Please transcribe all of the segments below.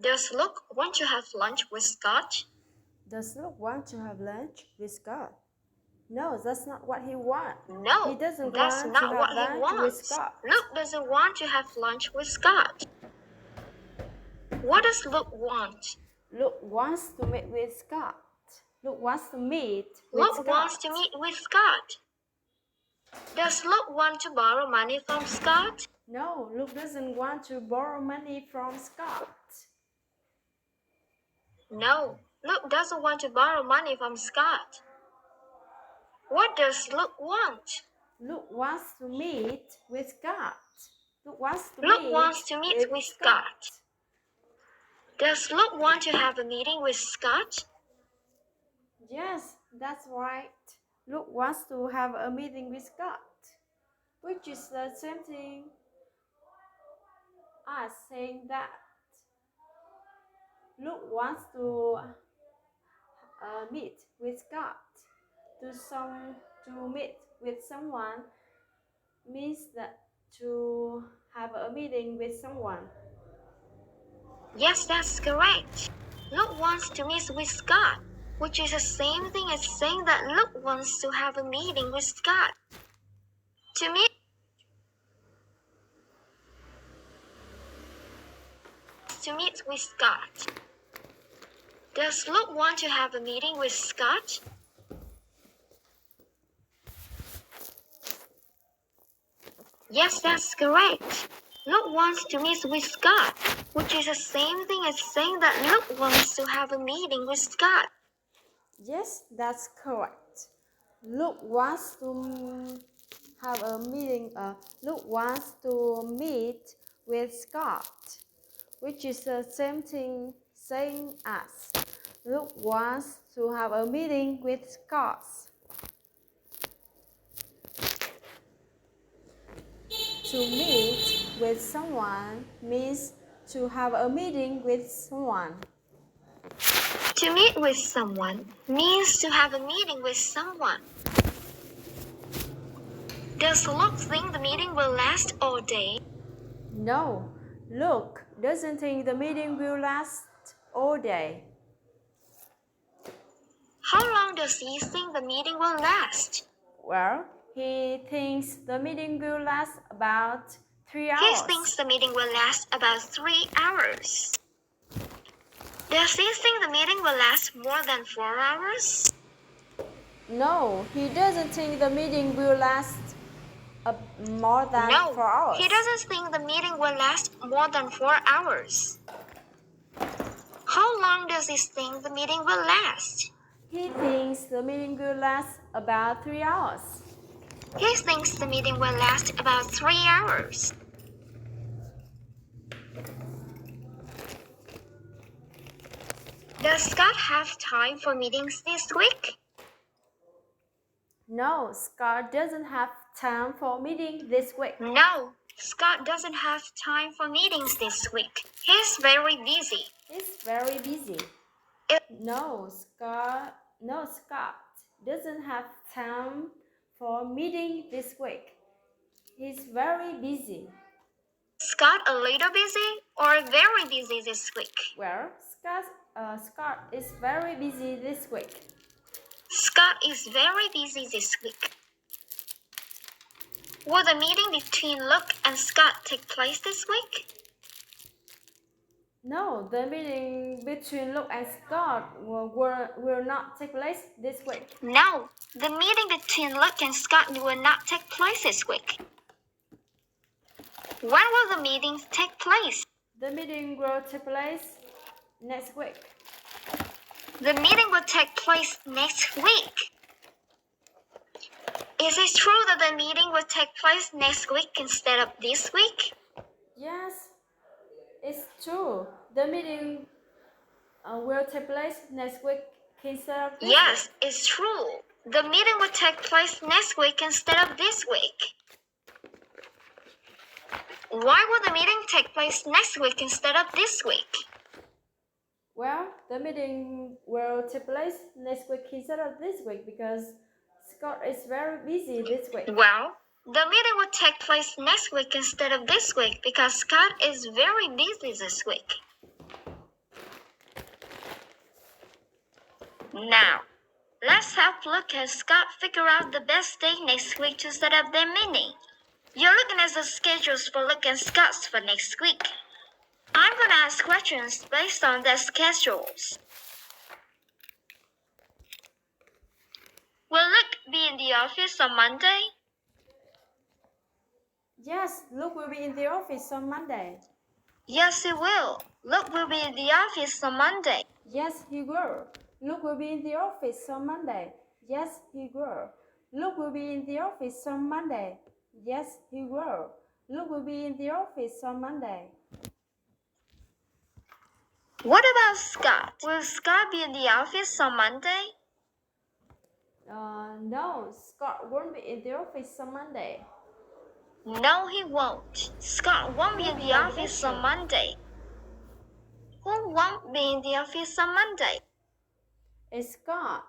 Does Luke want to have lunch with Scott? Does Luke want to have lunch with Scott? No, that's not what he wants. No, He doesn't that's want not to have what he lunch with wants. Scott. Luke doesn't want to have lunch with Scott. What does Luke want? Luke wants to meet with Scott. Luke wants to meet with Luke Scott. wants to meet with Scott. Does Luke want to borrow money from Scott? No, Luke doesn't want to borrow money from Scott. No, Luke doesn't want to borrow money from Scott. What does Luke want? Luke wants to meet with Scott. Luke wants to meet with Scott. Does Luke want to have a meeting with Scott? Yes, that's right. Luke wants to have a meeting with Scott, which is the same thing as saying that Luke wants to meet with Scott. To meet with someone means that to have a meeting with someone. Yes, that's correct. Luke wants to meet with Scott, which is the same thing as saying that Luke wants to have a meeting with Scott. To meet with Scott. Does Luke want to have a meeting with Scott? Yes, that's correct. Luke wants to meet with Scott, which is the same thing as saying that Luke wants to have a meeting with Scott. Yes, that's correct. Luke wants to have a meeting. Luke wants to meet with Scott, which is the same thing saying as Luke wants to have a meeting with Scott. To meet with someone means to have a meeting with someone. To meet with someone means to have a meeting with someone. Does Luke think the meeting will last all day? No, Luke doesn't think the meeting will last all day. How long does he think the meeting will last? Well, he thinks the meeting will last about 3 hours. He thinks the meeting will last about 3 hours. Does he think the meeting will last more than 4 hours? No, he doesn't think the meeting will last more than 4 hours. No, he doesn't think the meeting will last more than 4 hours. How long does he think the meeting will last? He thinks the meeting will last about 3 hours. He thinks the meeting will last about 3 hours. Does Scott have time for meetings this week? No, Scott doesn't have time for meeting this week. No, Scott doesn't have time for meetings this week. He's very busy. He's very busy. No, Scott doesn't have time for meeting this week. He's very busy. Scott a little busy or very busy this week? Well, Scott is very busy this week. Scott is very busy this week. Will the meeting between Luke and Scott take place this week? No, the meeting between Luke and Scott will not take place this week. No, the meeting between Luke and Scott will not take place this week. When will the meeting take place? The meeting will take place next week. The meeting will take place next week. Is it true that the meeting will take place next week instead of this week? Yes, it's true. The meeting will take place next week instead of this Yes, week. it's true. The meeting will take place next week instead of this week. Why will the meeting take place next week instead of this week? Well, the meeting will take place next week instead of this week because Scott is very busy this week. Well, the meeting will take place next week instead of this week because Scott is very busy this week. Now, let's help Luke and Scott figure out the best day next week to set up their meeting. You're looking at the schedules for Luke and Scott's for next week. I'm going to ask questions based on their schedules. Will Luke be in the office on Monday? Yes, Luke will be in the office on Monday. Yes, he will. Luke will be in the office on Monday. Yes, he will. Luke will be in the office on Monday. Yes, he will. Luke will be in the office on Monday. Yes, he will. Luke will be in the office on Monday. What about Scott? Will Scott be in the office on Monday? No, Scott won't be in the office on Monday. No, he won't. Scott won't be in the office on Monday. Who won't be in the office on Monday? It's Scott.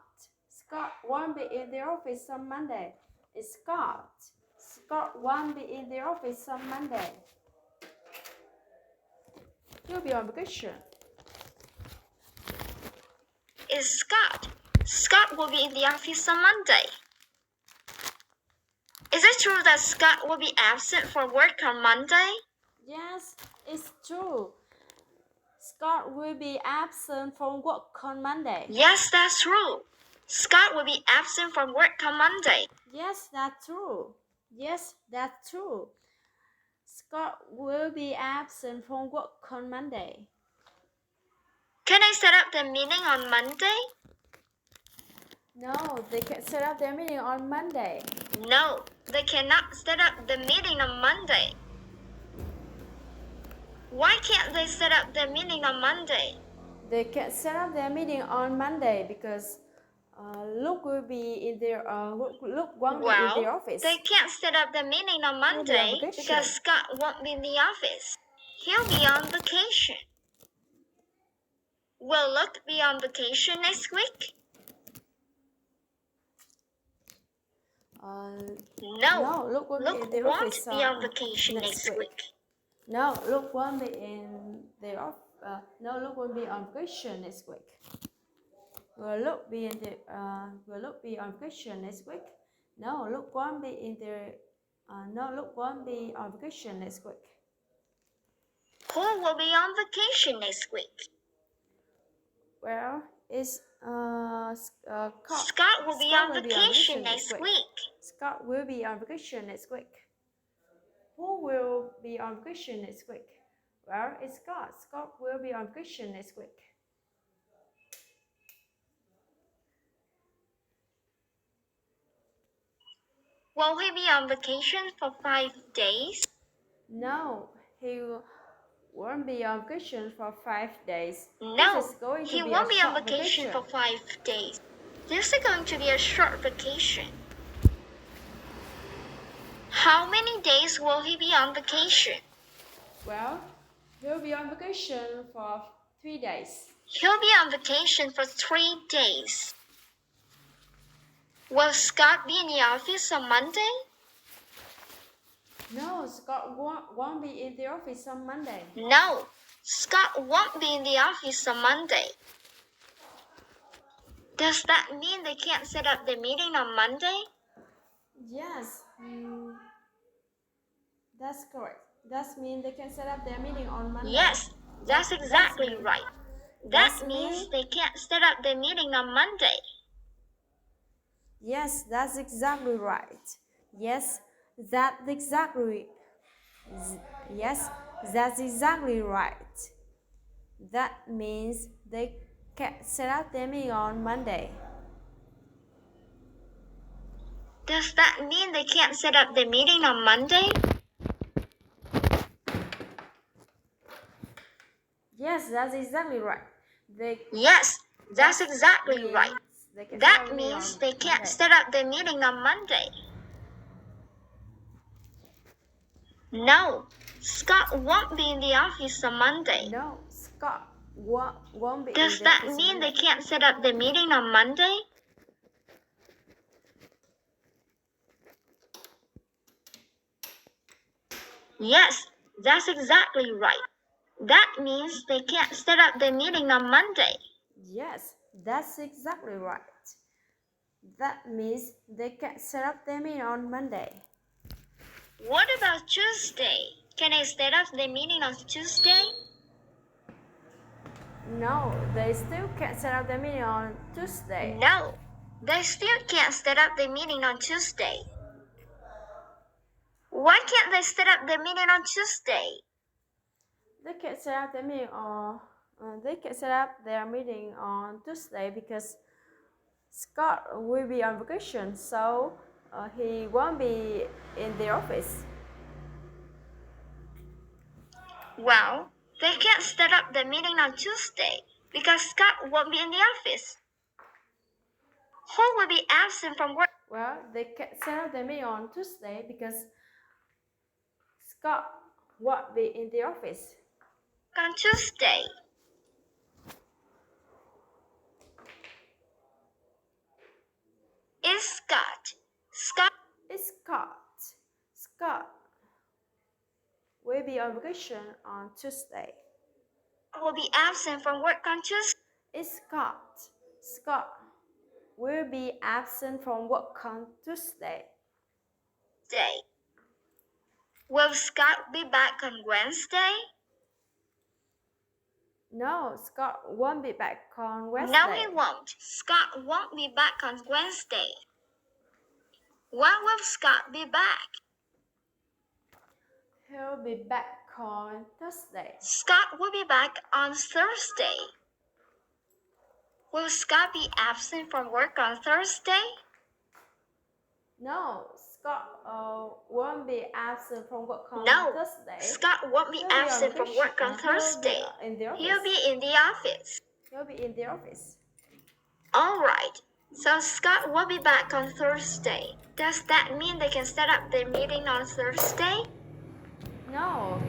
Scott won't be in the office on Monday. It's Scott. Scott won't be in the office on Monday. He'll be on vacation. It's Scott. Scott will be in the office on Monday. Is it true that Scott will be absent for work on Monday? Yes, it's true. Scott will be absent from work on Monday. Yes, that's true. Scott will be absent from work on Monday. Yes, that's true. Yes, that's true. Scott will be absent from work on Monday. Can I set up the meeting on Monday? No, they can set up their meeting on Monday. No, they cannot set up the meeting on Monday. Why can't they set up the meeting on Monday? They can set up their meeting on Monday because Luke will be in their Luke won't be in the office. They can't set up the meeting on Monday because Scott won't be in the office. He'll be on vacation. Will Luke be on vacation next week? No, Luke won't be in the office on vacation next week. No, Luke won't be in the office. No, Luke won't be on vacation next week. Will Luke be in the Will Luke be on vacation next week? No, Luke won't be in the No, Luke won't be on vacation next week. Who will be on vacation next week? Well, it's Scott will be on vacation next week. Scott will be on vacation next week. Who will be on vacation next week? Well, it's Scott. Scott will be on vacation next week. Will he be on vacation for 5 days? No, he won't be on vacation for 5 days. No, he won't be on vacation for 5 days. This is going to be a short vacation. How many days will he be on vacation? Well, he'll be on vacation for 3 days. He'll be on vacation for 3 days. Will Scott be in the office on Monday? No, Scott won't be in the office on Monday. No, Scott won't be in the office on Monday. Does that mean they can't set up the meeting on Monday? Yes, that's correct. That means they can set up their meeting on Monday. Yes, that's exactly right. That means they can't set up the meeting on Monday. Yes, that's exactly right. Yes, that's exactly. Yes, that's exactly right. That means they can't set up their meeting on Monday. Does that mean they can't set up the meeting on Monday? Yes, that's exactly right. Yes, that's exactly right. That means they can't set up the meeting on Monday. No, Scott won't be in the office on Monday. No, Scott won't be. Does that mean they can't set up the meeting on Monday? Yes, that's exactly right. That means they can't set up the meeting on Monday. Yes, That's exactly right. That means they can set up their meeting on Monday. What about Tuesday? Can I set up the meeting on Tuesday? No, they still can't set up their meeting on Tuesday. No, they still can't set up the meeting on Tuesday. Why can't they set up the meeting on Tuesday? They can set up their meeting on Tuesday because Scott will be on vacation, so he won't be in the office. Well, they can't set up the meeting on Tuesday because Scott won't be in the office. Who will be absent from work? Well, they can set up their meeting on Tuesday because Scott won't be in the office. On Tuesday. Is Scott. It's Scott. Scott will be on vacation on Tuesday. Will be absent from work on Tuesday. It's Scott. Scott will be absent from work on Tuesday. Will Scott be back on Wednesday? No, Scott won't be back on Wednesday. No, he won't. Scott won't be back on Wednesday. When will Scott be back? He'll be back on Thursday. Scott will be back on Thursday. Will Scott be absent from work on Thursday? No, Scott won't be absent from work on No, Thursday. Scott won't be absent from work on Thursday. He'll be in the office. He'll be in the office. All right. So Scott will be back on Thursday. Does that mean they can set up their meeting on Thursday? No,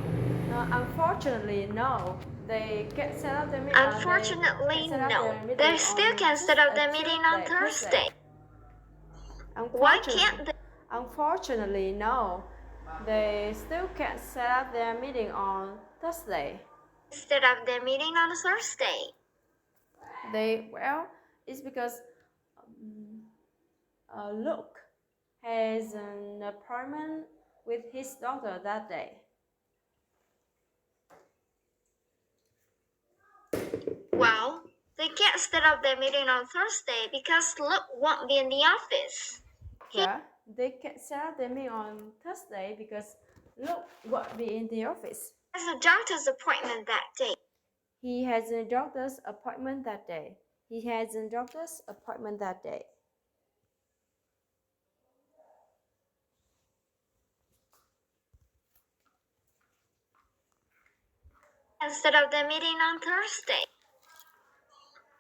unfortunately, no. They can't set up their meeting. Unfortunately, no. They still can set up their meeting on Thursday. Why can't they? Unfortunately, no. They still can't set up their meeting on Thursday. Set up their meeting on Thursday. It's because Luke has an appointment with his daughter that day. Well, they can't set up their meeting on Thursday because Luke won't be in the office. They can't set up their meeting on Thursday because Luke won't be in the office. He has a doctor's appointment that day. He has a doctor's appointment that day. He has a doctor's appointment that day. And set up their meeting on Thursday.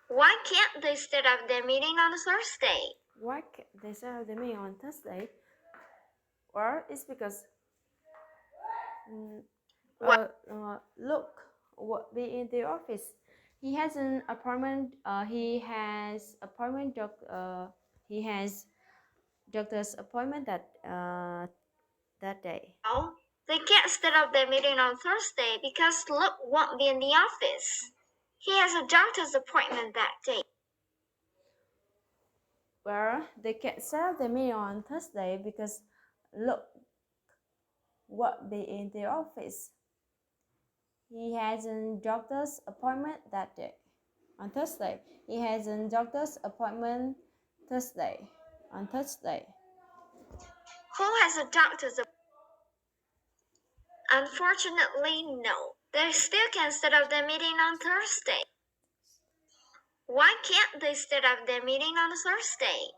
Why can't they set up their meeting on Thursday? Why can't they set up their meeting on Thursday? Well, it's because Luke will be in the office. He has an appointment. He has doctor's appointment that day. Oh, they can't set up their meeting on Thursday because Luke won't be in the office. He has a doctor's appointment that day. Well, they can't set up their meeting on Thursday because Luke won't be in the office. He has a doctor's appointment that day. On Thursday. He has a doctor's appointment on Thursday. Who has a doctor's appointment? Unfortunately, no. They still can set up their meeting on Thursday. Why can't they set up their meeting on Thursday?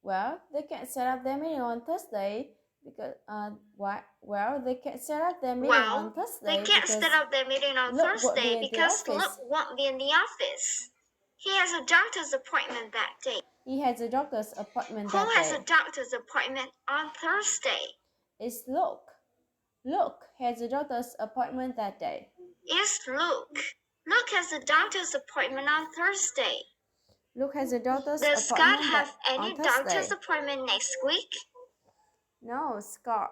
Well, they can't set up their meeting on Thursday because they can't set up their meeting on Thursday. They can't set up their meeting on Thursday because Luke won't be in the office. He has a doctor's appointment that day. He has a doctor's appointment that day. Who has a doctor's appointment on Thursday? It's Luke. Luke has a doctor's appointment that day. It's Luke. Luke has a doctor's appointment on Thursday. Luke has a doctor's appointment. Does Scott have any doctor's Thursday. appointment next week? No, Scott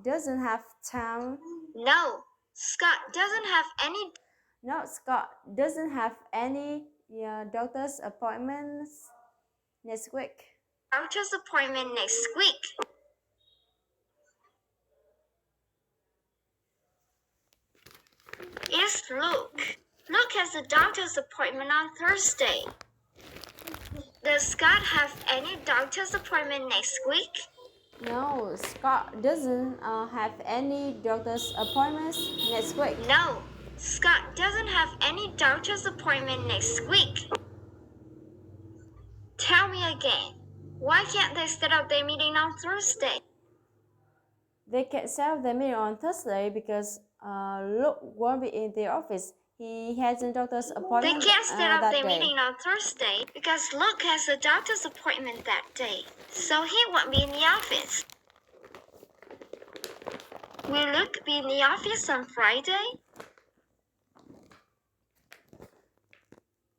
doesn't have time. No, Scott doesn't have any No, Scott doesn't have any doctor's appointments next week. Doctor's appointment next week. It's Luke. Luke has a doctor's appointment on Thursday. Does Scott have any doctor's appointment next week? No, Scott doesn't have any doctor's appointments next week. No, Scott doesn't have any doctor's appointment next week. Tell me again, why can't they set up their meeting on Thursday? They can set up the meeting on Thursday because Luke won't be in the office. He has a doctor's They appointment can't set up that their day. meeting on Thursday because Luke has a doctor's appointment that day, so he won't be in the office. Will Luke be in the office on Friday?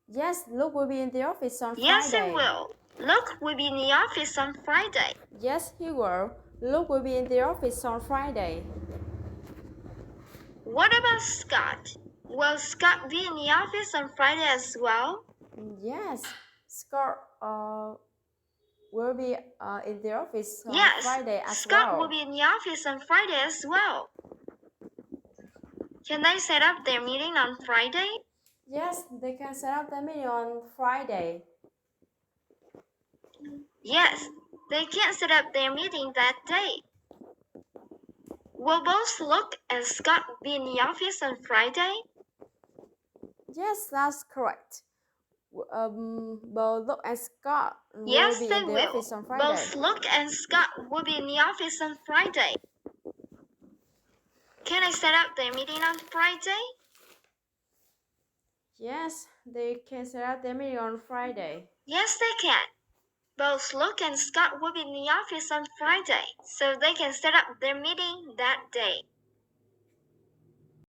Yes, Luke will be in the office on Yes, Friday. he will. Luke will be in the office on Friday. Yes, he will. Luke will be in the office on Friday. What about Scott? Will Scott be in the office on Friday as well? Yes, Scott will be in the office on Yes, Friday as Scott well. will be in the office on Friday as well. Can they set up their meeting on Friday? Yes, they can set up the meeting on Friday. Yes, they can set up their meeting that day. Will both Luke and Scott be in the office on Friday? Yes, that's correct. Both Luke and Scott Yes, will be they in the will. office on Friday. Both Luke and Scott will be in the office on Friday. Can I set up their meeting on Friday? Yes, they can set up the meeting on Friday. Yes, they can. Both Luke and Scott will be in the office on Friday, so they can set up their meeting that day.